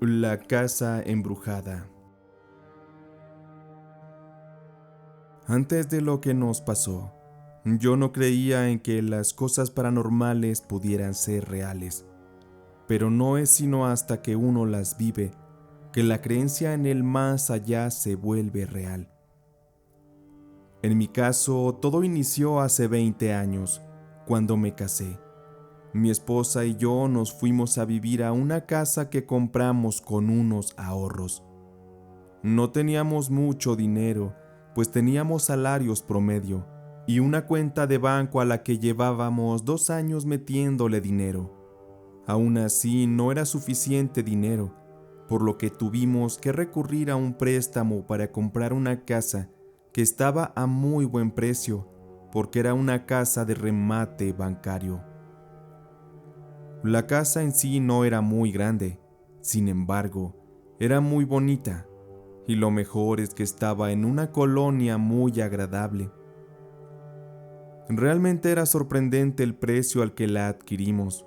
La casa embrujada. Antes de lo que nos pasó, yo no creía en que las cosas paranormales pudieran ser reales, pero no es sino hasta que uno las vive que la creencia en el más allá se vuelve real. En mi caso, todo inició hace 20 años, cuando me casé. Mi esposa y yo nos fuimos a vivir a una casa que compramos con unos ahorros. No teníamos mucho dinero, pues teníamos salarios promedio y una cuenta de banco a la que llevábamos 2 años metiéndole dinero. Aún así, no era suficiente dinero, por lo que tuvimos que recurrir a un préstamo para comprar una casa que estaba a muy buen precio, porque era una casa de remate bancario. La casa en sí no era muy grande, sin embargo, era muy bonita. Y lo mejor es que estaba en una colonia muy agradable. Realmente era sorprendente el precio al que la adquirimos,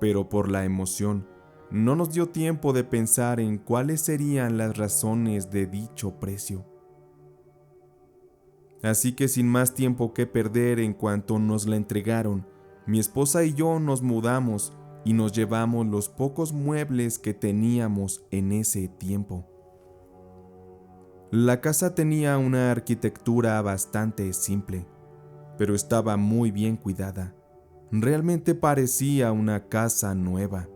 pero por la emoción, no nos dio tiempo de pensar en cuáles serían las razones de dicho precio. Así que sin más tiempo que perder en cuanto nos la entregaron, mi esposa y yo nos mudamos y nos llevamos los pocos muebles que teníamos en ese tiempo. La casa tenía una arquitectura bastante simple, pero estaba muy bien cuidada. Realmente parecía una casa nueva.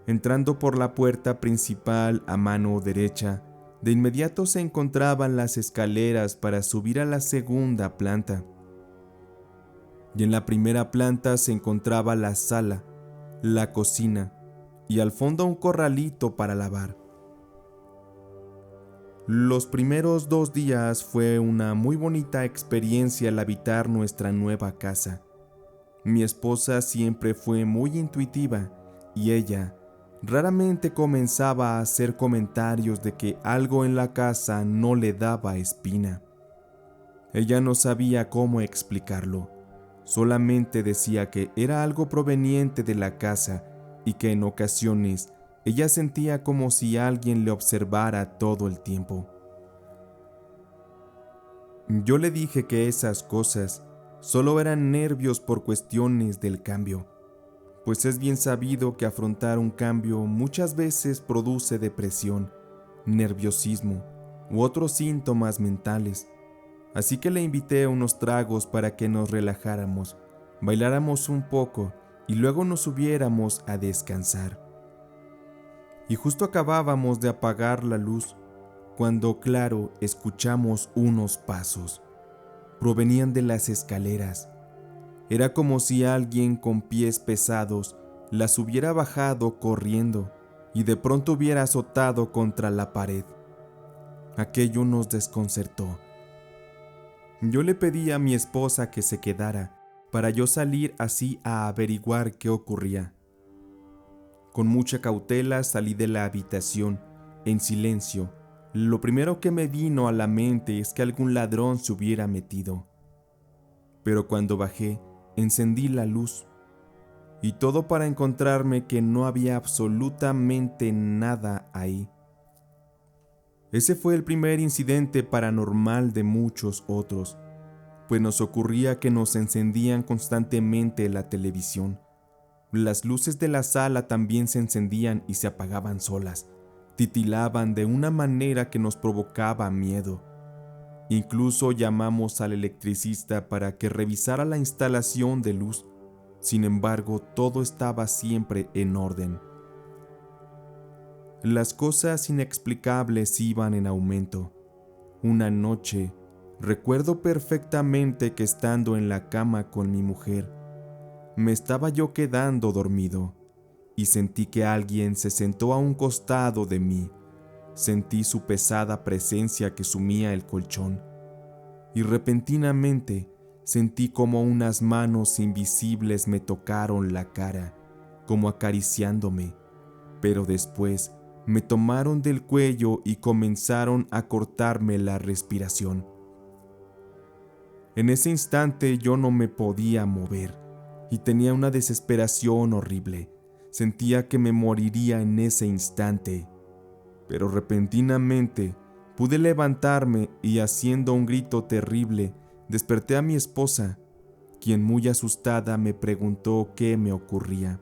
Entrando por la puerta principal a mano derecha, de inmediato se encontraban las escaleras para subir a la segunda planta. Y en la primera planta se encontraba la sala, la cocina y al fondo un corralito para lavar. Los primeros 2 días fue una muy bonita experiencia al habitar nuestra nueva casa. Mi esposa siempre fue muy intuitiva y ella raramente comenzaba a hacer comentarios de que algo en la casa no le daba espina. Ella no sabía cómo explicarlo, solamente decía que era algo proveniente de la casa y que en ocasiones ella sentía como si alguien le observara todo el tiempo. Yo le dije que esas cosas solo eran nervios por cuestiones del cambio, pues es bien sabido que afrontar un cambio muchas veces produce depresión, nerviosismo u otros síntomas mentales. Así que le invité a unos tragos para que nos relajáramos, bailáramos un poco y luego nos subiéramos a descansar. Y justo acabábamos de apagar la luz, cuando claro escuchamos unos pasos. Provenían de las escaleras. Era como si alguien con pies pesados las hubiera bajado corriendo y de pronto hubiera azotado contra la pared. Aquello nos desconcertó. Yo le pedí a mi esposa que se quedara para yo salir así a averiguar qué ocurría. Con mucha cautela salí de la habitación, en silencio. Lo primero que me vino a la mente es que algún ladrón se hubiera metido. Pero cuando bajé, encendí la luz, y todo para encontrarme que no había absolutamente nada ahí. Ese fue el primer incidente paranormal de muchos otros, pues nos ocurría que nos encendían constantemente la televisión. Las luces de la sala también se encendían y se apagaban solas. Titilaban de una manera que nos provocaba miedo. Incluso llamamos al electricista para que revisara la instalación de luz. Sin embargo, todo estaba siempre en orden. Las cosas inexplicables iban en aumento. Una noche, recuerdo perfectamente que estando en la cama con mi mujer, me estaba yo quedando dormido y sentí que alguien se sentó a un costado de mí. Sentí su pesada presencia que sumía el colchón y repentinamente sentí como unas manos invisibles me tocaron la cara, como acariciándome, pero después me tomaron del cuello y comenzaron a cortarme la respiración. En ese instante yo no me podía mover y tenía una desesperación horrible. Sentía que me moriría en ese instante, pero repentinamente pude levantarme y haciendo un grito terrible, desperté a mi esposa, quien muy asustada me preguntó qué me ocurría.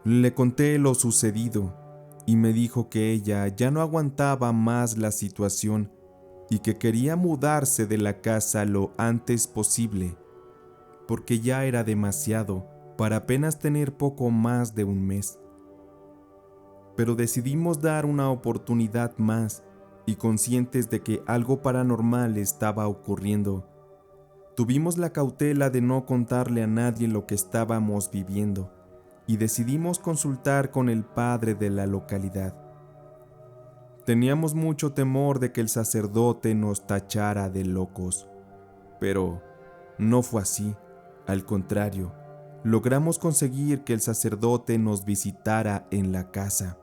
Le conté lo sucedido y me dijo que ella ya no aguantaba más la situación y que quería mudarse de la casa lo antes posible, porque ya era demasiado para apenas tener poco más de un mes. Pero decidimos dar una oportunidad más y conscientes de que algo paranormal estaba ocurriendo, tuvimos la cautela de no contarle a nadie lo que estábamos viviendo y decidimos consultar con el padre de la localidad. Teníamos mucho temor de que el sacerdote nos tachara de locos, pero no fue así. Al contrario, logramos conseguir que el sacerdote nos visitara en la casa.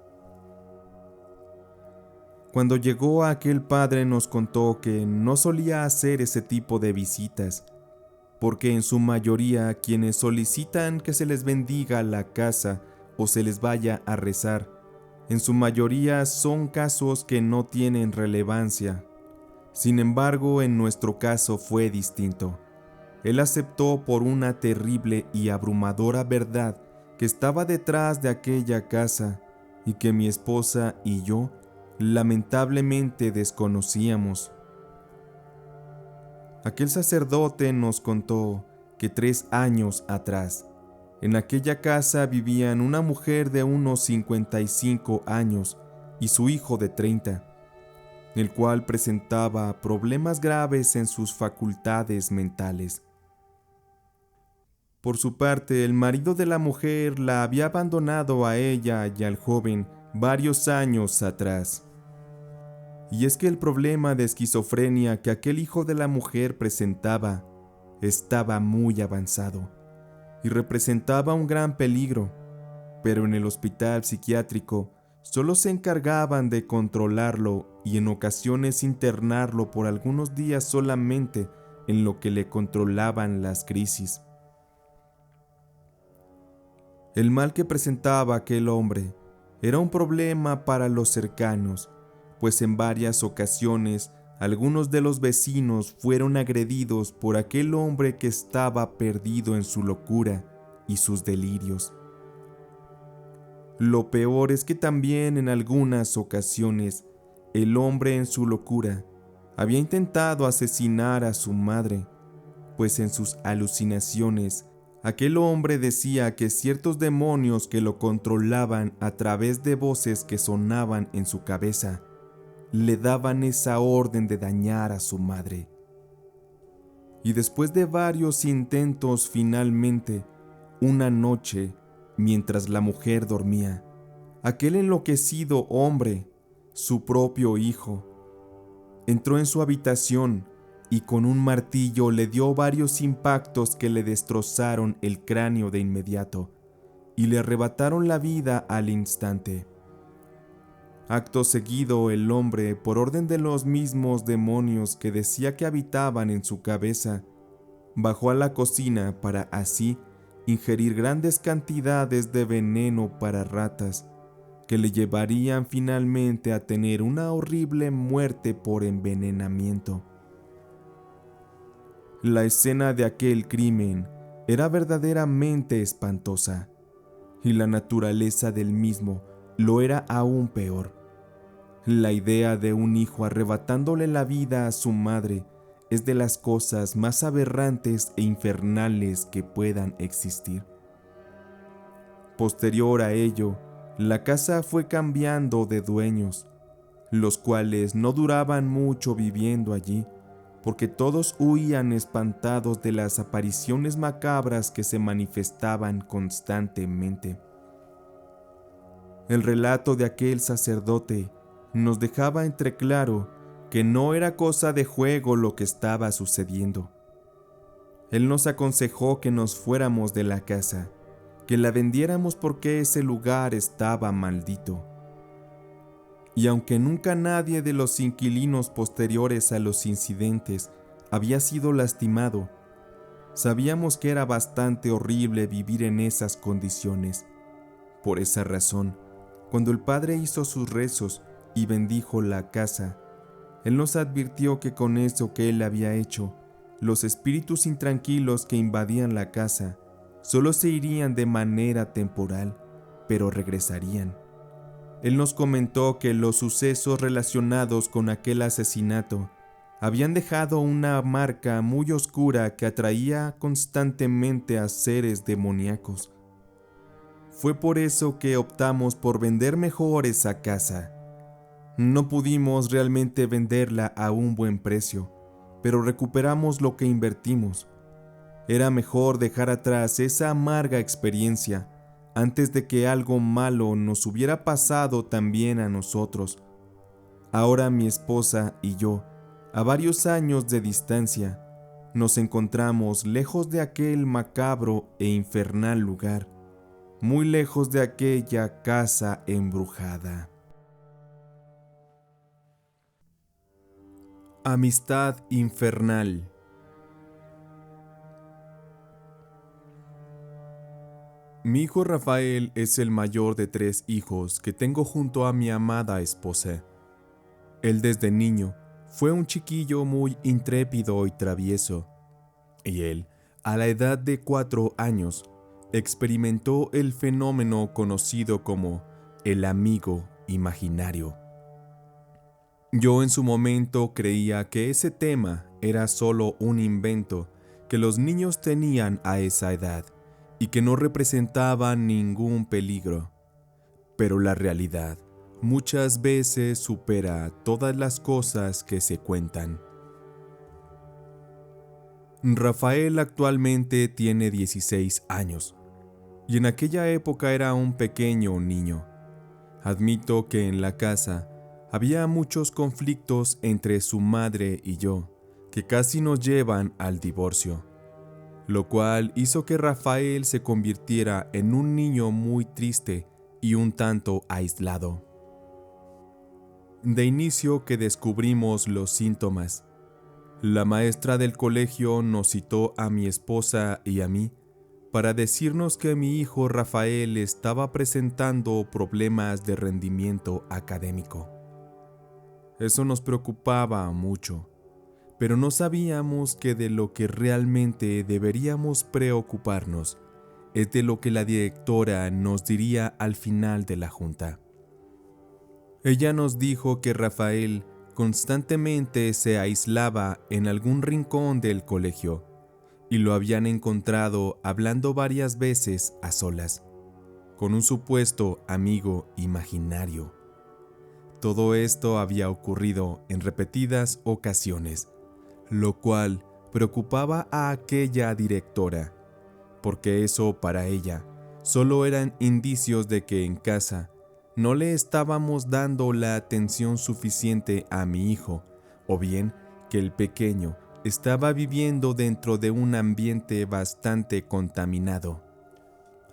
Cuando llegó aquel padre nos contó que no solía hacer ese tipo de visitas, porque en su mayoría quienes solicitan que se les bendiga la casa o se les vaya a rezar, en su mayoría son casos que no tienen relevancia. Sin embargo, en nuestro caso fue distinto. Él aceptó por una terrible y abrumadora verdad que estaba detrás de aquella casa y que mi esposa y yo lamentablemente desconocíamos. Aquel sacerdote nos contó que 3 años atrás, en aquella casa vivían una mujer de unos 55 años y su hijo de 30, el cual presentaba problemas graves en sus facultades mentales. Por su parte, el marido de la mujer la había abandonado a ella y al joven varios años atrás. Y es que el problema de esquizofrenia que aquel hijo de la mujer presentaba estaba muy avanzado y representaba un gran peligro, pero en el hospital psiquiátrico solo se encargaban de controlarlo y en ocasiones internarlo por algunos días solamente en lo que le controlaban las crisis. El mal que presentaba aquel hombre era un problema para los cercanos, pues en varias ocasiones algunos de los vecinos fueron agredidos por aquel hombre que estaba perdido en su locura y sus delirios. Lo peor es que también en algunas ocasiones el hombre en su locura había intentado asesinar a su madre, pues en sus alucinaciones aquel hombre decía que ciertos demonios que lo controlaban a través de voces que sonaban en su cabeza le daban esa orden de dañar a su madre. Y después de varios intentos, finalmente, una noche, mientras la mujer dormía, aquel enloquecido hombre, su propio hijo, entró en su habitación y con un martillo le dio varios impactos que le destrozaron el cráneo de inmediato y le arrebataron la vida al instante. Acto seguido, el hombre, por orden de los mismos demonios que decía que habitaban en su cabeza, bajó a la cocina para así ingerir grandes cantidades de veneno para ratas, que le llevarían finalmente a tener una horrible muerte por envenenamiento. La escena de aquel crimen era verdaderamente espantosa, y la naturaleza del mismo lo era aún peor. La idea de un hijo arrebatándole la vida a su madre es de las cosas más aberrantes e infernales que puedan existir. Posterior a ello, la casa fue cambiando de dueños, los cuales no duraban mucho viviendo allí, porque todos huían espantados de las apariciones macabras que se manifestaban constantemente. El relato de aquel sacerdote nos dejaba entreclaro que no era cosa de juego lo que estaba sucediendo. Él nos aconsejó que nos fuéramos de la casa, que la vendiéramos porque ese lugar estaba maldito. Y aunque nunca nadie de los inquilinos posteriores a los incidentes había sido lastimado, sabíamos que era bastante horrible vivir en esas condiciones Por esa razón, cuando el Padre hizo sus rezos y bendijo la casa, Él nos advirtió que con eso que Él había hecho, los espíritus intranquilos que invadían la casa solo se irían de manera temporal, pero regresarían. Él nos comentó que los sucesos relacionados con aquel asesinato habían dejado una marca muy oscura que atraía constantemente a seres demoníacos. Fue por eso que optamos por vender mejor esa casa. No pudimos realmente venderla a un buen precio, pero recuperamos lo que invertimos. Era mejor dejar atrás esa amarga experiencia antes de que algo malo nos hubiera pasado también a nosotros. Ahora mi esposa y yo, a varios años de distancia, nos encontramos lejos de aquel macabro e infernal lugar, muy lejos de aquella casa embrujada. Amistad infernal. Mi hijo Rafael es el mayor de 3 hijos que tengo junto a mi amada esposa. Él desde niño fue un chiquillo muy intrépido y travieso, y él, a la edad de 4 años, experimentó el fenómeno conocido como el amigo imaginario. Yo en su momento creía que ese tema era solo un invento que los niños tenían a esa edad y que no representaba ningún peligro. Pero la realidad muchas veces supera todas las cosas que se cuentan. Rafael actualmente tiene 16 años y en aquella época era un pequeño niño. Admito que en la casa había muchos conflictos entre su madre y yo, que casi nos llevan al divorcio, lo cual hizo que Rafael se convirtiera en un niño muy triste y un tanto aislado. De inicio que descubrimos los síntomas, la maestra del colegio nos citó a mi esposa y a mí para decirnos que mi hijo Rafael estaba presentando problemas de rendimiento académico. Eso nos preocupaba mucho, pero no sabíamos que de lo que realmente deberíamos preocuparnos es de lo que la directora nos diría al final de la junta. Ella nos dijo que Rafael constantemente se aislaba en algún rincón del colegio y lo habían encontrado hablando varias veces a solas, con un supuesto amigo imaginario. Todo esto había ocurrido en repetidas ocasiones, lo cual preocupaba a aquella directora, porque eso para ella solo eran indicios de que en casa no le estábamos dando la atención suficiente a mi hijo, o bien que el pequeño estaba viviendo dentro de un ambiente bastante contaminado.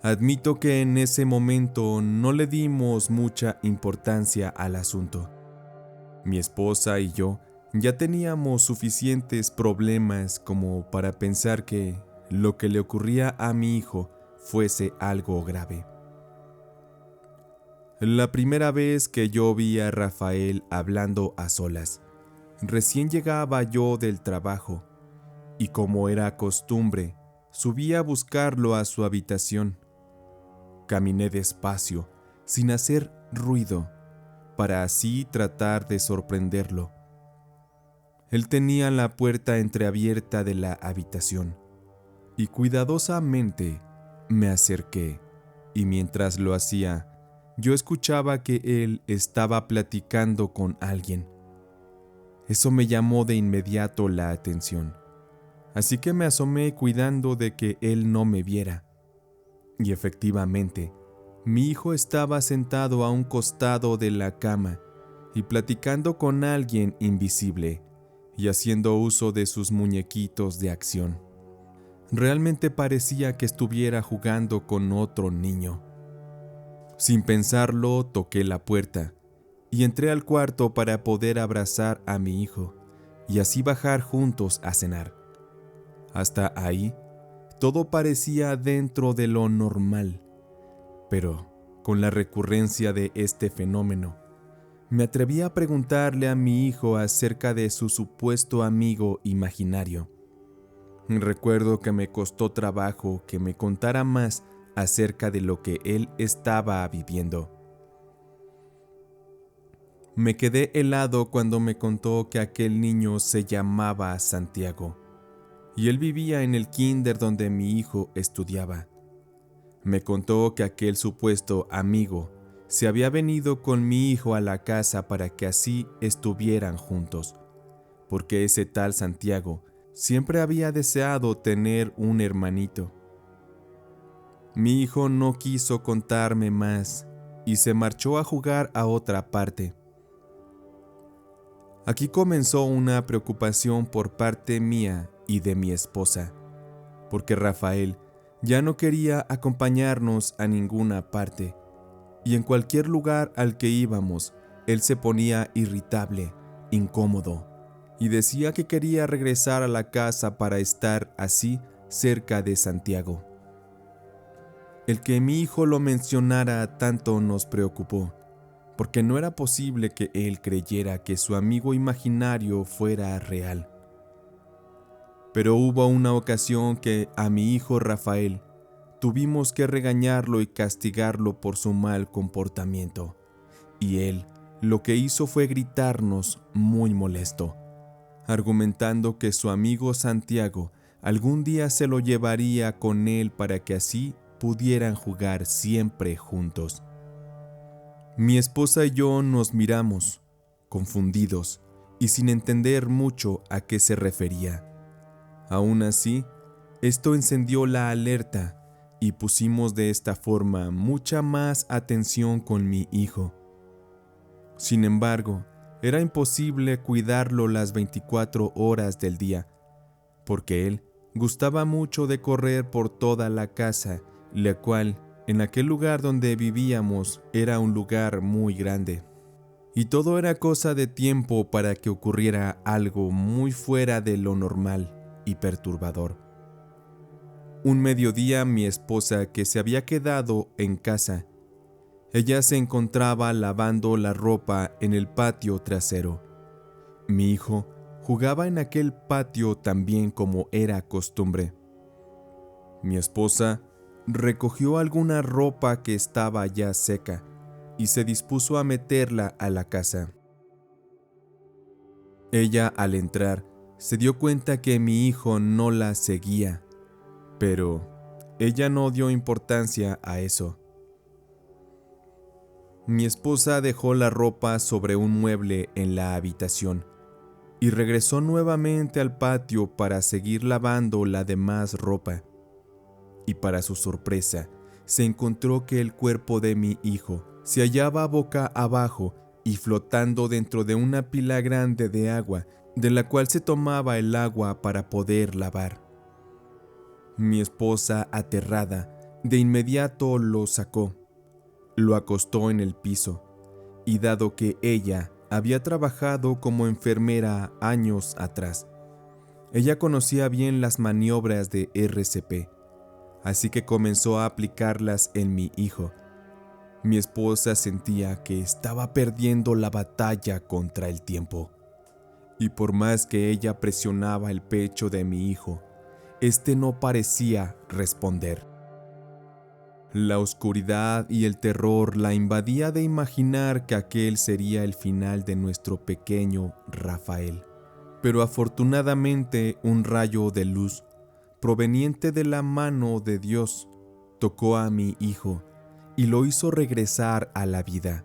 Admito que en ese momento no le dimos mucha importancia al asunto. Mi esposa y yo ya teníamos suficientes problemas como para pensar que lo que le ocurría a mi hijo fuese algo grave. La primera vez que yo vi a Rafael hablando a solas, recién llegaba yo del trabajo, y como era costumbre, subí a buscarlo a su habitación. Caminé despacio, sin hacer ruido, para así tratar de sorprenderlo. Él tenía la puerta entreabierta de la habitación, y cuidadosamente me acerqué, y mientras lo hacía, yo escuchaba que él estaba platicando con alguien. Eso me llamó de inmediato la atención, así que me asomé cuidando de que él no me viera. Y efectivamente, mi hijo estaba sentado a un costado de la cama y platicando con alguien invisible y haciendo uso de sus muñequitos de acción. Realmente parecía que estuviera jugando con otro niño. Sin pensarlo, toqué la puerta y entré al cuarto para poder abrazar a mi hijo y así bajar juntos a cenar. Hasta ahí, todo parecía dentro de lo normal, pero con la recurrencia de este fenómeno, me atreví a preguntarle a mi hijo acerca de su supuesto amigo imaginario. Recuerdo que me costó trabajo que me contara más acerca de lo que él estaba viviendo. Me quedé helado cuando me contó que aquel niño se llamaba Santiago y él vivía en el kinder donde mi hijo estudiaba. Me contó que aquel supuesto amigo se había venido con mi hijo a la casa para que así estuvieran juntos, porque ese tal Santiago siempre había deseado tener un hermanito. Mi hijo no quiso contarme más y se marchó a jugar a otra parte. Aquí comenzó una preocupación por parte mía y de mi esposa, porque Rafael ya no quería acompañarnos a ninguna parte, y en cualquier lugar al que íbamos, él se ponía irritable, incómodo, y decía que quería regresar a la casa para estar así cerca de Santiago. El que mi hijo lo mencionara tanto nos preocupó, porque no era posible que él creyera que su amigo imaginario fuera real. Pero hubo una ocasión que a mi hijo Rafael tuvimos que regañarlo y castigarlo por su mal comportamiento, y él lo que hizo fue gritarnos muy molesto, argumentando que su amigo Santiago algún día se lo llevaría con él para que así pudieran jugar siempre juntos. Mi esposa y yo nos miramos, confundidos y sin entender mucho a qué se refería. Aún así, esto encendió la alerta y pusimos de esta forma mucha más atención con mi hijo. Sin embargo, era imposible cuidarlo las 24 horas del día, porque él gustaba mucho de correr por toda la casa, la cual, en aquel lugar donde vivíamos, era un lugar muy grande. Y todo era cosa de tiempo para que ocurriera algo muy fuera de lo normal y perturbador. Un mediodía mi esposa, que se había quedado en casa, ella se encontraba lavando la ropa en el patio trasero. Mi hijo jugaba en aquel patio también como era costumbre. Mi esposa recogió alguna ropa que estaba ya seca y se dispuso a meterla a la casa. Ella, al entrar, se dio cuenta que mi hijo no la seguía, pero ella no dio importancia a eso. Mi esposa dejó la ropa sobre un mueble en la habitación y regresó nuevamente al patio para seguir lavando la demás ropa. Y para su sorpresa, se encontró que el cuerpo de mi hijo se hallaba boca abajo y flotando dentro de una pila grande de agua, de la cual se tomaba el agua para poder lavar. Mi esposa, aterrada, de inmediato lo sacó, lo acostó en el piso, y dado que ella había trabajado como enfermera años atrás, ella conocía bien las maniobras de RCP, así que comenzó a aplicarlas en mi hijo. Mi esposa sentía que estaba perdiendo la batalla contra el tiempo, y por más que ella presionaba el pecho de mi hijo, este no parecía responder. La oscuridad y el terror la invadía de imaginar que aquel sería el final de nuestro pequeño Rafael. Pero afortunadamente un rayo de luz proveniente de la mano de Dios tocó a mi hijo y lo hizo regresar a la vida.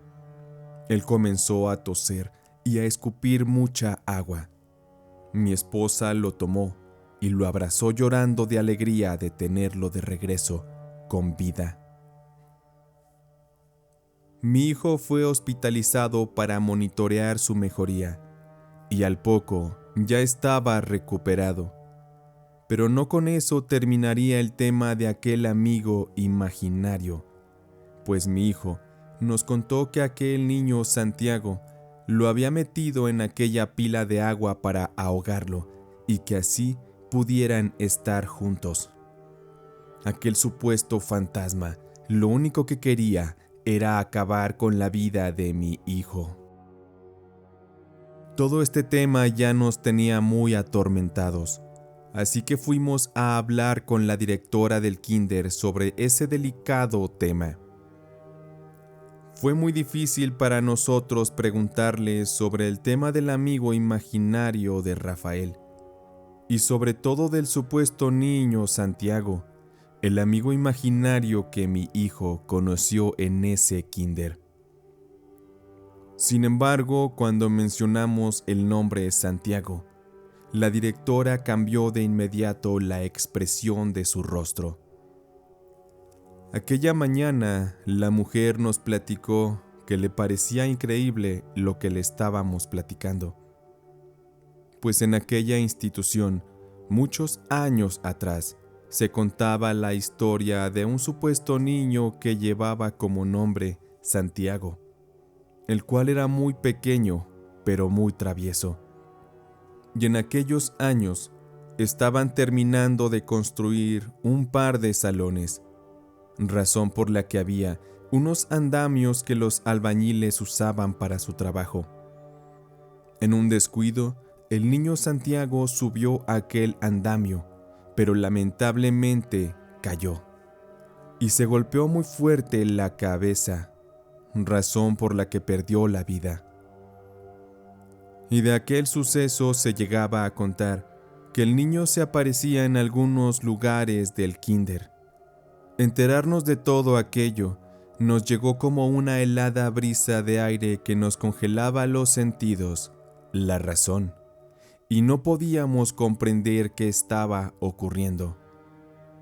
Él comenzó a toser y a escupir mucha agua. Mi esposa lo tomó y lo abrazó llorando de alegría de tenerlo de regreso con vida. Mi hijo fue hospitalizado para monitorear su mejoría y al poco ya estaba recuperado. Pero no con eso terminaría el tema de aquel amigo imaginario, pues mi hijo nos contó que aquel niño Santiago lo había metido en aquella pila de agua para ahogarlo y que así pudieran estar juntos. Aquel supuesto fantasma lo único que quería era acabar con la vida de mi hijo. Todo este tema ya nos tenía muy atormentados, así que fuimos a hablar con la directora del kinder sobre ese delicado tema. Fue muy difícil para nosotros preguntarle sobre el tema del amigo imaginario de Rafael, y sobre todo del supuesto niño Santiago, el amigo imaginario que mi hijo conoció en ese kinder. Sin embargo, cuando mencionamos el nombre Santiago, la directora cambió de inmediato la expresión de su rostro. Aquella mañana, la mujer nos platicó que le parecía increíble lo que le estábamos platicando, pues en aquella institución, muchos años atrás, se contaba la historia de un supuesto niño que llevaba como nombre Santiago, el cual era muy pequeño, pero muy travieso. Y en aquellos años estaban terminando de construir un par de salones, razón por la que había unos andamios que los albañiles usaban para su trabajo. En un descuido, el niño Santiago subió a aquel andamio, pero lamentablemente cayó y se golpeó muy fuerte la cabeza, razón por la que perdió la vida. Y de aquel suceso se llegaba a contar que el niño se aparecía en algunos lugares del kinder. Enterarnos de todo aquello nos llegó como una helada brisa de aire que nos congelaba los sentidos, la razón, y no podíamos comprender qué estaba ocurriendo.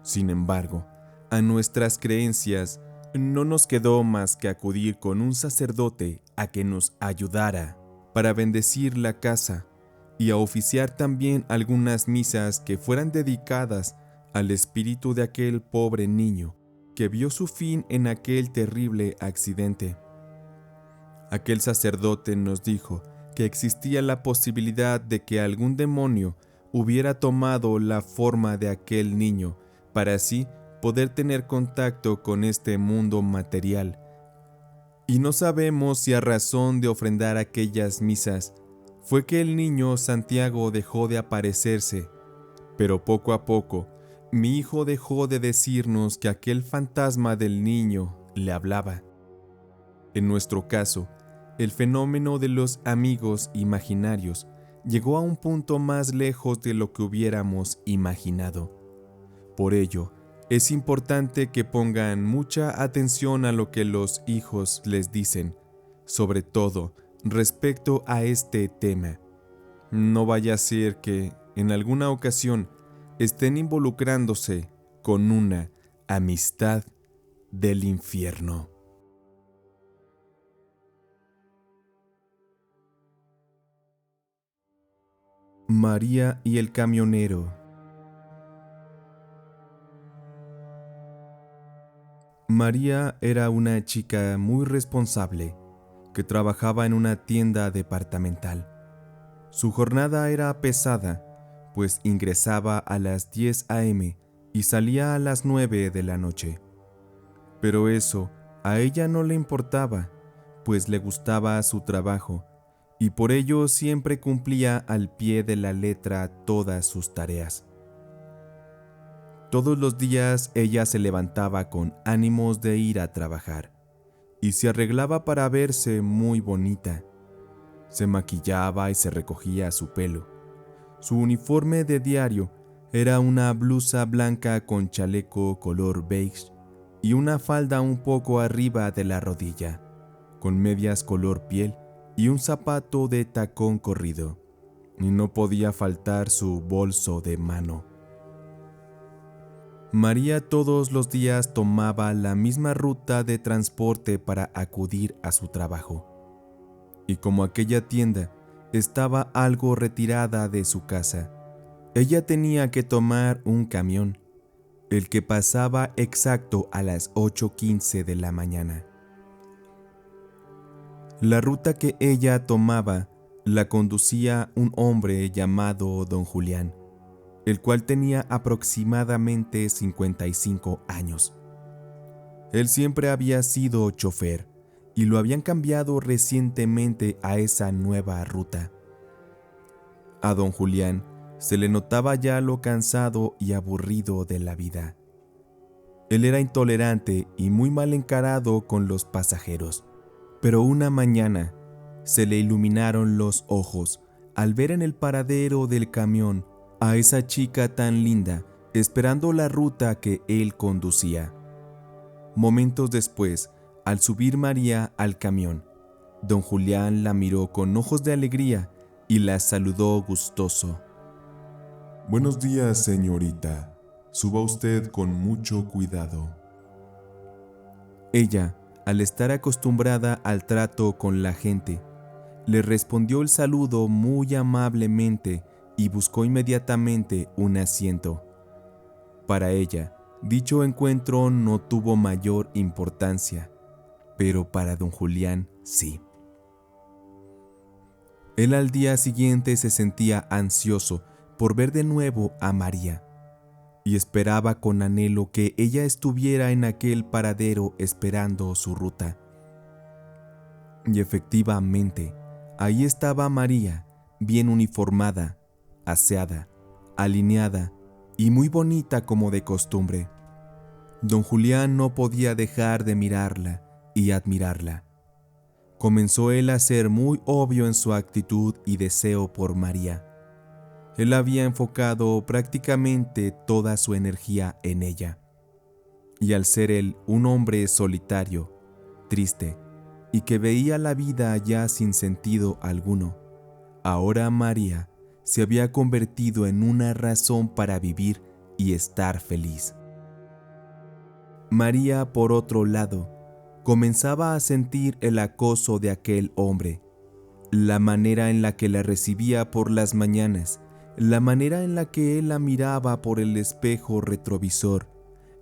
Sin embargo, a nuestras creencias no nos quedó más que acudir con un sacerdote a que nos ayudara para bendecir la casa y a oficiar también algunas misas que fueran dedicadas al espíritu de aquel pobre niño que vio su fin en aquel terrible accidente. Aquel sacerdote nos dijo que existía la posibilidad de que algún demonio hubiera tomado la forma de aquel niño para así poder tener contacto con este mundo material. Y no sabemos si a razón de ofrendar aquellas misas fue que el niño Santiago dejó de aparecerse, pero poco a poco mi hijo dejó de decirnos que aquel fantasma del niño le hablaba. En nuestro caso, el fenómeno de los amigos imaginarios llegó a un punto más lejos de lo que hubiéramos imaginado. Por ello, es importante que pongan mucha atención a lo que los hijos les dicen, sobre todo respecto a este tema. No vaya a ser que, en alguna ocasión, estén involucrándose con una amistad del infierno. María y el camionero. María era una chica muy responsable que trabajaba en una tienda departamental. Su jornada era pesada, pues ingresaba a las 10 a.m. y salía a las 9 de la noche. Pero eso a ella no le importaba, pues le gustaba su trabajo y por ello siempre cumplía al pie de la letra todas sus tareas. Todos los días ella se levantaba con ánimos de ir a trabajar y se arreglaba para verse muy bonita. Se maquillaba y se recogía su pelo. Su uniforme de diario era una blusa blanca con chaleco color beige y una falda un poco arriba de la rodilla, con medias color piel y un zapato de tacón corrido. Y no podía faltar su bolso de mano. María todos los días tomaba la misma ruta de transporte para acudir a su trabajo. Y como aquella tienda estaba algo retirada de su casa, ella tenía que tomar un camión, el que pasaba exacto a las 8:15 de la mañana. La ruta que ella tomaba la conducía un hombre llamado Don Julián, el cual tenía aproximadamente 55 años. Él siempre había sido chofer y lo habían cambiado recientemente a esa nueva ruta. A don Julián se le notaba ya lo cansado y aburrido de la vida. Él era intolerante y muy mal encarado con los pasajeros, pero una mañana se le iluminaron los ojos al ver en el paradero del camión a esa chica tan linda esperando la ruta que él conducía. Momentos después, al subir María al camión, don Julián la miró con ojos de alegría y la saludó gustoso. Buenos días, señorita. Suba usted con mucho cuidado. Ella, al estar acostumbrada al trato con la gente, le respondió el saludo muy amablemente y buscó inmediatamente un asiento. Para ella, dicho encuentro no tuvo mayor importancia, pero para don Julián sí. Él al día siguiente se sentía ansioso por ver de nuevo a María y esperaba con anhelo que ella estuviera en aquel paradero esperando su ruta. Y efectivamente, ahí estaba María, bien uniformada, aseada, alineada y muy bonita como de costumbre. Don Julián no podía dejar de mirarla y admirarla. Comenzó él a ser muy obvio en su actitud y deseo por María. Él había enfocado prácticamente toda su energía en ella. Y al ser él un hombre solitario, triste, y que veía la vida ya sin sentido alguno, ahora María se había convertido en una razón para vivir y estar feliz. María, por otro lado, comenzaba a sentir el acoso de aquel hombre, la manera en la que la recibía por las mañanas, la manera en la que él la miraba por el espejo retrovisor,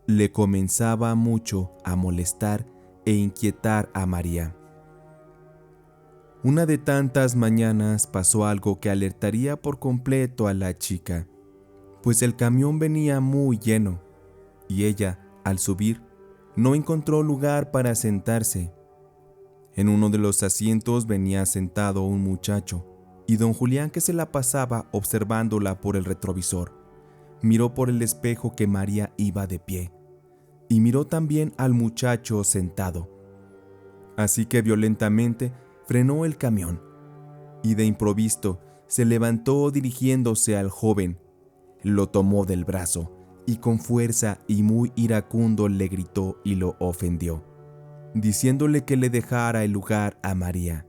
le comenzaba mucho a molestar e inquietar a María. Una de tantas mañanas pasó algo que alertaría por completo a la chica, pues el camión venía muy lleno, y ella, al subir, no encontró lugar para sentarse. En uno de los asientos venía sentado un muchacho, y don Julián, que se la pasaba observándola por el retrovisor, miró por el espejo que María iba de pie, y miró también al muchacho sentado. Así que violentamente frenó el camión, y de improviso se levantó dirigiéndose al joven, lo tomó del brazo, y con fuerza y muy iracundo le gritó y lo ofendió, diciéndole que le dejara el lugar a María.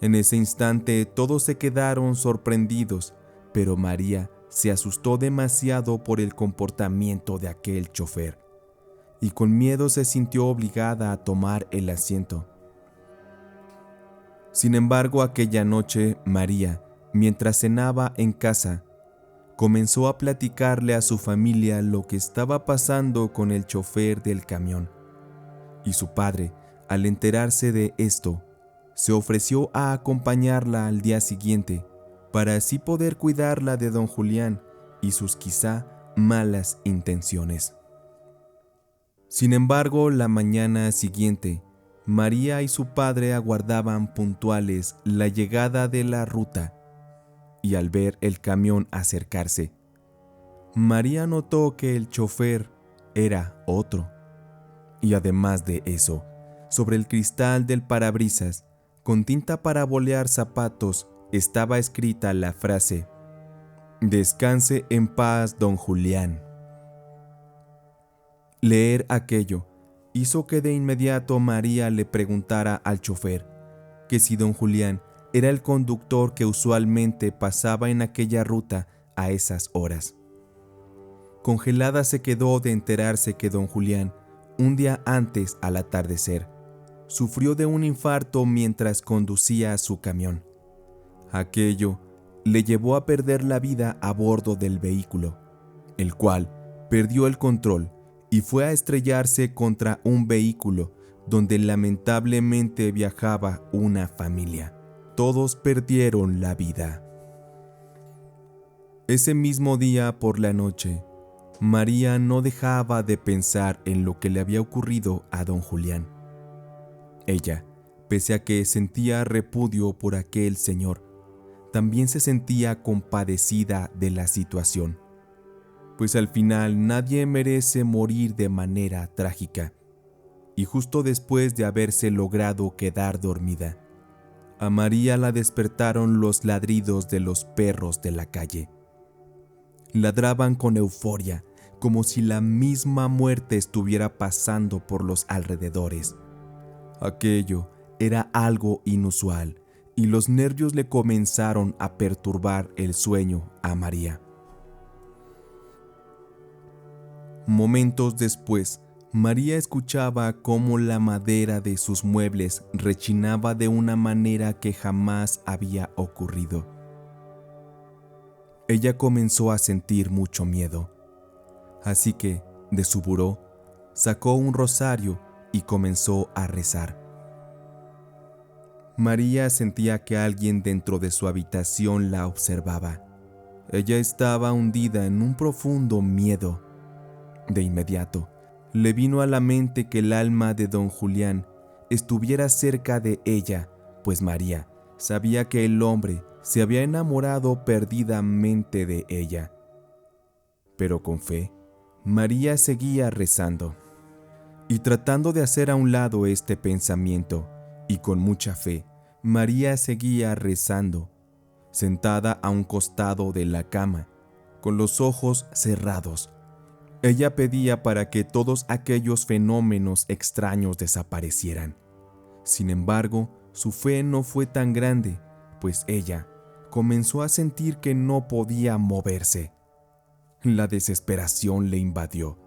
En ese instante todos se quedaron sorprendidos, pero María se asustó demasiado por el comportamiento de aquel chofer, y con miedo se sintió obligada a tomar el asiento. Sin embargo, aquella noche María, mientras cenaba en casa, comenzó a platicarle a su familia lo que estaba pasando con el chofer del camión, y su padre, al enterarse de esto, se ofreció a acompañarla al día siguiente para así poder cuidarla de don Julián y sus quizá malas intenciones. Sin embargo, la mañana siguiente, María y su padre aguardaban puntuales la llegada de la ruta, y al ver el camión acercarse, María notó que el chofer era otro. Y además de eso, sobre el cristal del parabrisas, con tinta para bolear zapatos, estaba escrita la frase: «Descanse en paz, don Julián». Leer aquello hizo que de inmediato María le preguntara al chofer que si don Julián era el conductor que usualmente pasaba en aquella ruta a esas horas. Congelada se quedó de enterarse que don Julián, un día antes al atardecer, sufrió de un infarto mientras conducía su camión. Aquello le llevó a perder la vida a bordo del vehículo, el cual perdió el control y fue a estrellarse contra un vehículo donde lamentablemente viajaba una familia. Todos perdieron la vida. Ese mismo día por la noche, María no dejaba de pensar en lo que le había ocurrido a don Julián. Ella, pese a que sentía repudio por aquel señor, también se sentía compadecida de la situación, pues al final nadie merece morir de manera trágica. Y justo después de haberse logrado quedar dormida, a María la despertaron los ladridos de los perros de la calle. Ladraban con euforia, como si la misma muerte estuviera pasando por los alrededores. Aquello era algo inusual, y los nervios le comenzaron a perturbar el sueño a María. Momentos después, María escuchaba cómo la madera de sus muebles rechinaba de una manera que jamás había ocurrido. Ella comenzó a sentir mucho miedo, así que, de su buró, sacó un rosario y comenzó a rezar. María sentía que alguien dentro de su habitación la observaba. Ella estaba hundida en un profundo miedo. De inmediato, le vino a la mente que el alma de don Julián estuviera cerca de ella, pues María sabía que el hombre se había enamorado perdidamente de ella. Pero con fe, María seguía rezando. Y tratando de hacer a un lado este pensamiento, y con mucha fe, María seguía rezando, sentada a un costado de la cama, con los ojos cerrados. Ella pedía para que todos aquellos fenómenos extraños desaparecieran. Sin embargo, su fe no fue tan grande, pues ella comenzó a sentir que no podía moverse. La desesperación le invadió,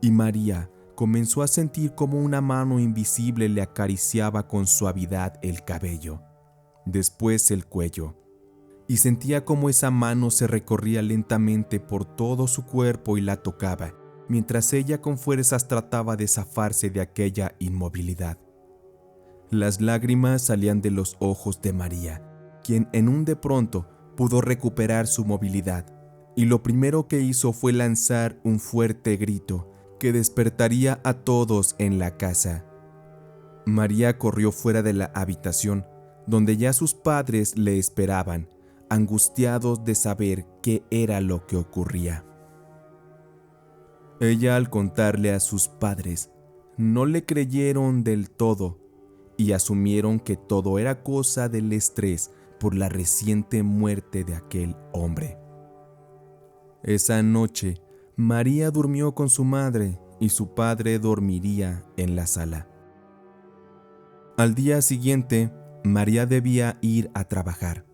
y María comenzó a sentir como una mano invisible le acariciaba con suavidad el cabello, después el cuello, y sentía como esa mano se recorría lentamente por todo su cuerpo y la tocaba, mientras ella con fuerzas trataba de zafarse de aquella inmovilidad. Las lágrimas salían de los ojos de María, quien en un de pronto pudo recuperar su movilidad, y lo primero que hizo fue lanzar un fuerte grito que despertaría a todos en la casa. María corrió fuera de la habitación, donde ya sus padres le esperaban, angustiados de saber qué era lo que ocurría. Ella, al contarle a sus padres, no le creyeron del todo y asumieron que todo era cosa del estrés por la reciente muerte de aquel hombre. Esa noche, María durmió con su madre y su padre dormiría en la sala. Al día siguiente, María debía ir a trabajar.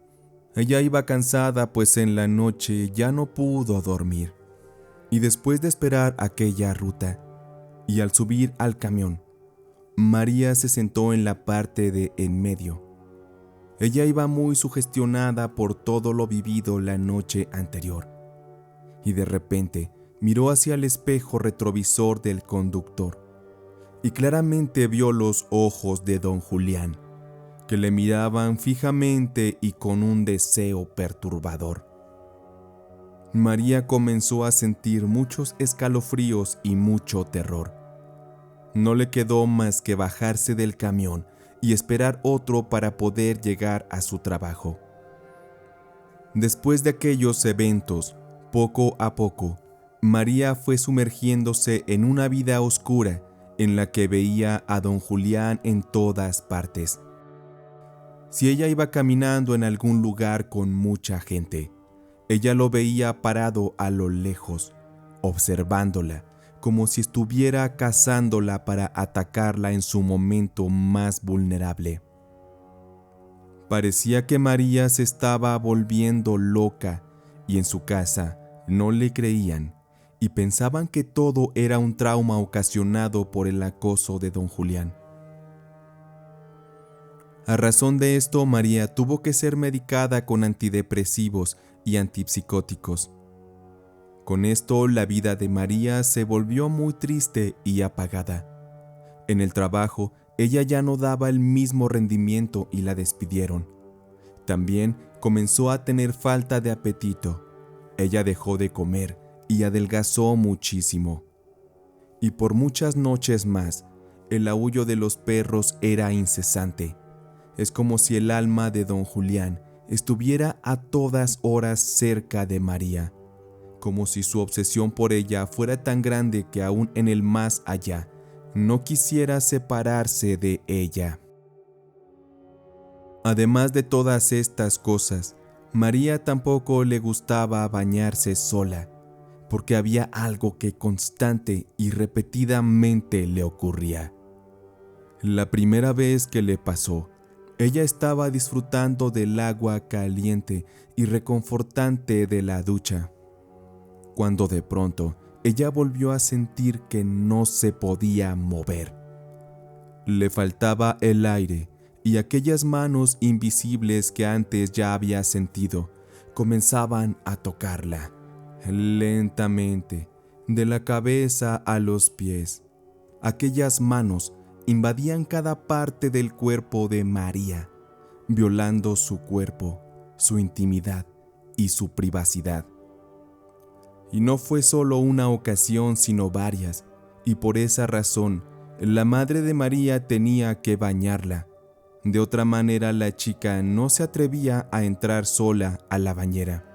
Ella iba cansada, pues en la noche ya no pudo dormir. Y después de esperar aquella ruta, y al subir al camión, María se sentó en la parte de en medio. Ella iba muy sugestionada por todo lo vivido la noche anterior, y de repente miró hacia el espejo retrovisor del conductor, y claramente vio los ojos de don Julián, que le miraban fijamente y con un deseo perturbador. María comenzó a sentir muchos escalofríos y mucho terror. No le quedó más que bajarse del camión y esperar otro para poder llegar a su trabajo. Después de aquellos eventos, poco a poco, María fue sumergiéndose en una vida oscura en la que veía a don Julián en todas partes. Si ella iba caminando en algún lugar con mucha gente, ella lo veía parado a lo lejos, observándola, como si estuviera cazándola para atacarla en su momento más vulnerable. Parecía que María se estaba volviendo loca y en su casa no le creían y pensaban que todo era un trauma ocasionado por el acoso de don Julián. A razón de esto, María tuvo que ser medicada con antidepresivos y antipsicóticos. Con esto, la vida de María se volvió muy triste y apagada. En el trabajo, ella ya no daba el mismo rendimiento y la despidieron. También comenzó a tener falta de apetito. Ella dejó de comer y adelgazó muchísimo. Y por muchas noches más, el aullo de los perros era incesante. Es como si el alma de don Julián estuviera a todas horas cerca de María, como si su obsesión por ella fuera tan grande que aún en el más allá no quisiera separarse de ella. Además de todas estas cosas, María tampoco le gustaba bañarse sola, porque había algo que constante y repetidamente le ocurría. La primera vez que le pasó, ella estaba disfrutando del agua caliente y reconfortante de la ducha, cuando de pronto ella volvió a sentir que no se podía mover. Le faltaba el aire y aquellas manos invisibles que antes ya había sentido comenzaban a tocarla, lentamente, de la cabeza a los pies. Aquellas manos invadían cada parte del cuerpo de María, violando su cuerpo, su intimidad y su privacidad. Y no fue solo una ocasión, sino varias, y por esa razón, la madre de María tenía que bañarla. De otra manera, la chica no se atrevía a entrar sola a la bañera.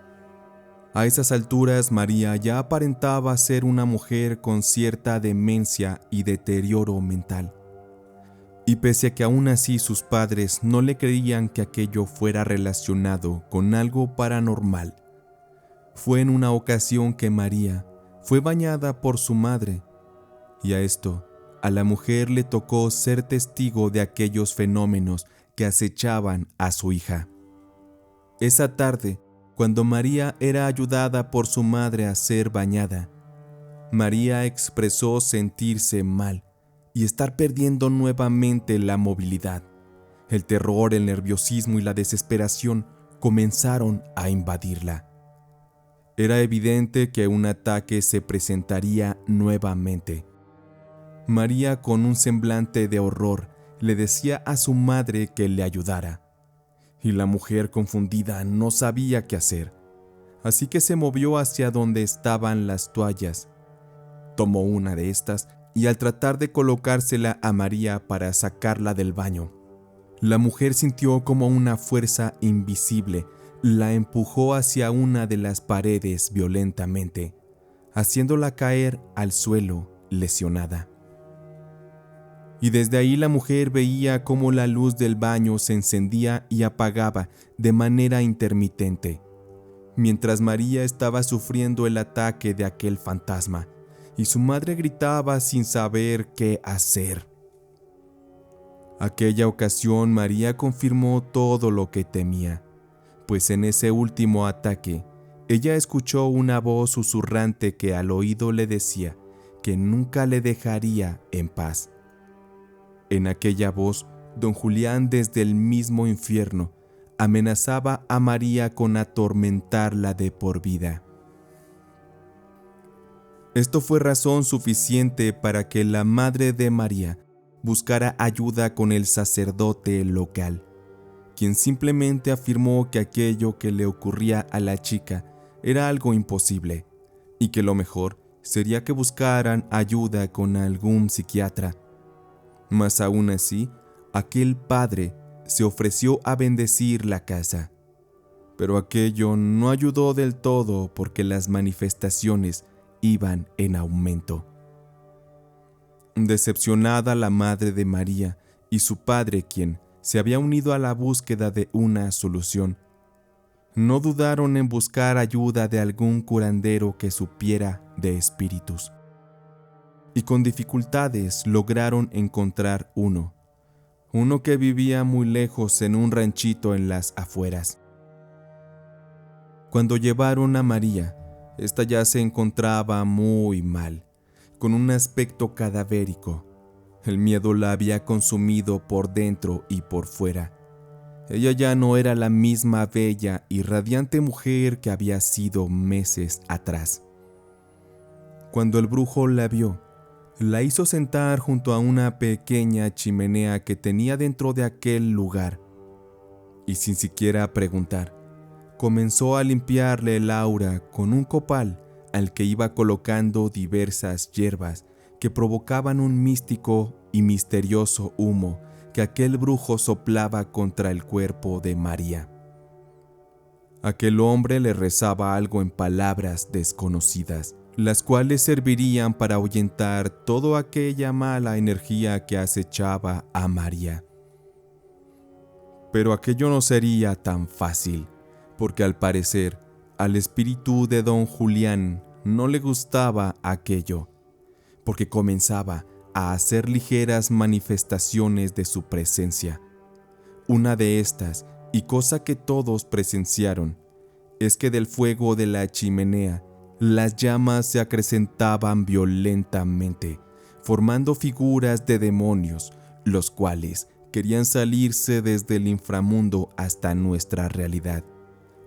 A esas alturas, María ya aparentaba ser una mujer con cierta demencia y deterioro mental. Y pese a que aún así sus padres no le creían que aquello fuera relacionado con algo paranormal, fue en una ocasión que María fue bañada por su madre, y a la mujer le tocó ser testigo de aquellos fenómenos que acechaban a su hija. Esa tarde, cuando María era ayudada por su madre a ser bañada, María expresó sentirse mal y estar perdiendo nuevamente la movilidad. El terror, el nerviosismo y la desesperación comenzaron a invadirla. Era evidente que un ataque se presentaría nuevamente. María, con un semblante de horror, le decía a su madre que le ayudara. Y la mujer, confundida, no sabía qué hacer. Así que se movió hacia donde estaban las toallas. Tomó una de estas y al tratar de colocársela a María para sacarla del baño, la mujer sintió como una fuerza invisible la empujó hacia una de las paredes violentamente, haciéndola caer al suelo lesionada. Y desde ahí la mujer veía cómo la luz del baño se encendía y apagaba de manera intermitente, mientras María estaba sufriendo el ataque de aquel fantasma, y su madre gritaba sin saber qué hacer. Aquella ocasión María confirmó todo lo que temía, pues en ese último ataque, ella escuchó una voz susurrante que al oído le decía que nunca le dejaría en paz. En aquella voz, don Julián desde el mismo infierno amenazaba a María con atormentarla de por vida. Esto fue razón suficiente para que la madre de María buscara ayuda con el sacerdote local, quien simplemente afirmó que aquello que le ocurría a la chica era algo imposible y que lo mejor sería que buscaran ayuda con algún psiquiatra. Mas aún así, aquel padre se ofreció a bendecir la casa. Pero aquello no ayudó del todo porque las manifestaciones iban en aumento. Decepcionada la madre de María y su padre, quien se había unido a la búsqueda de una solución, no dudaron en buscar ayuda de algún curandero que supiera de espíritus. Y con dificultades lograron encontrar uno que vivía muy lejos en un ranchito en las afueras. Cuando llevaron a María, esta ya se encontraba muy mal, con un aspecto cadavérico. El miedo la había consumido por dentro y por fuera. Ella ya no era la misma bella y radiante mujer que había sido meses atrás. Cuando el brujo la vio, la hizo sentar junto a una pequeña chimenea que tenía dentro de aquel lugar, y sin siquiera preguntar, comenzó a limpiarle el aura con un copal al que iba colocando diversas hierbas que provocaban un místico y misterioso humo que aquel brujo soplaba contra el cuerpo de María. Aquel hombre le rezaba algo en palabras desconocidas, las cuales servirían para ahuyentar toda aquella mala energía que acechaba a María. Pero aquello no sería tan fácil, porque al parecer al espíritu de don Julián no le gustaba aquello, porque comenzaba a hacer ligeras manifestaciones de su presencia. Una de estas, y cosa que todos presenciaron, es que del fuego de la chimenea las llamas se acrecentaban violentamente, formando figuras de demonios, los cuales querían salirse desde el inframundo hasta nuestra realidad.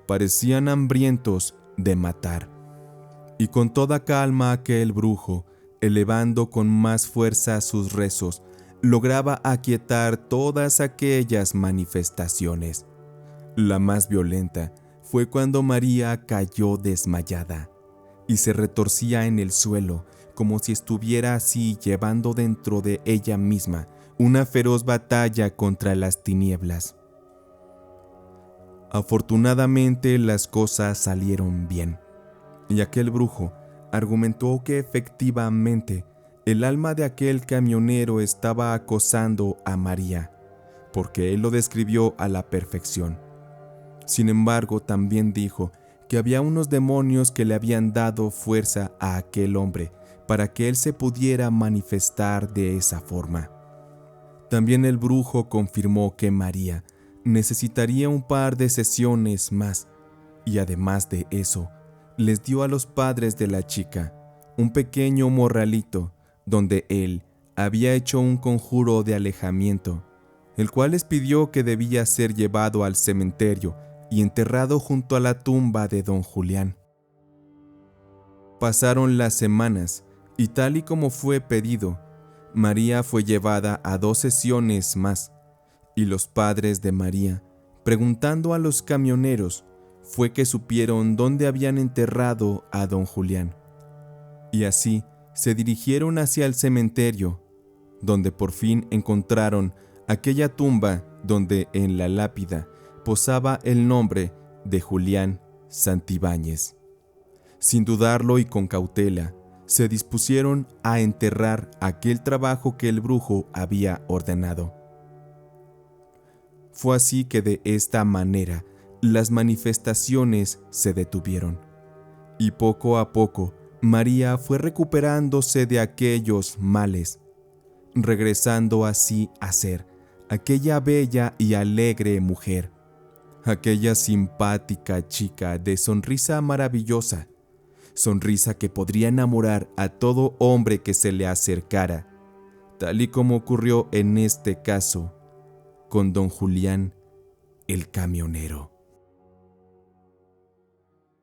Parecían hambrientos de matar. Y con toda calma aquel brujo, elevando con más fuerza sus rezos, lograba aquietar todas aquellas manifestaciones. La más violenta fue cuando María cayó desmayada y se retorcía en el suelo como si estuviera así llevando dentro de ella misma una feroz batalla contra las tinieblas. Afortunadamente las cosas salieron bien, y aquel brujo argumentó que efectivamente el alma de aquel camionero estaba acosando a María, porque él lo describió a la perfección. Sin embargo, también dijo que había unos demonios que le habían dado fuerza a aquel hombre para que él se pudiera manifestar de esa forma. También el brujo confirmó que María necesitaría un par de sesiones más, y además de eso, les dio a los padres de la chica un pequeño morralito donde él había hecho un conjuro de alejamiento, el cual les pidió que debía ser llevado al cementerio y enterrado junto a la tumba de don Julián. Pasaron las semanas y tal y como fue pedido, María fue llevada a 2 sesiones más, y los padres de María, preguntando a los camioneros, fue que supieron dónde habían enterrado a don Julián. Y así se dirigieron hacia el cementerio, donde por fin encontraron aquella tumba donde en la lápida posaba el nombre de Julián Santibáñez. Sin dudarlo y con cautela, se dispusieron a enterrar aquel trabajo que el brujo había ordenado. Fue así que de esta manera las manifestaciones se detuvieron, y poco a poco María fue recuperándose de aquellos males, regresando así a ser aquella bella y alegre mujer, aquella simpática chica de sonrisa maravillosa, sonrisa que podría enamorar a todo hombre que se le acercara, tal y como ocurrió en este caso con don Julián el camionero.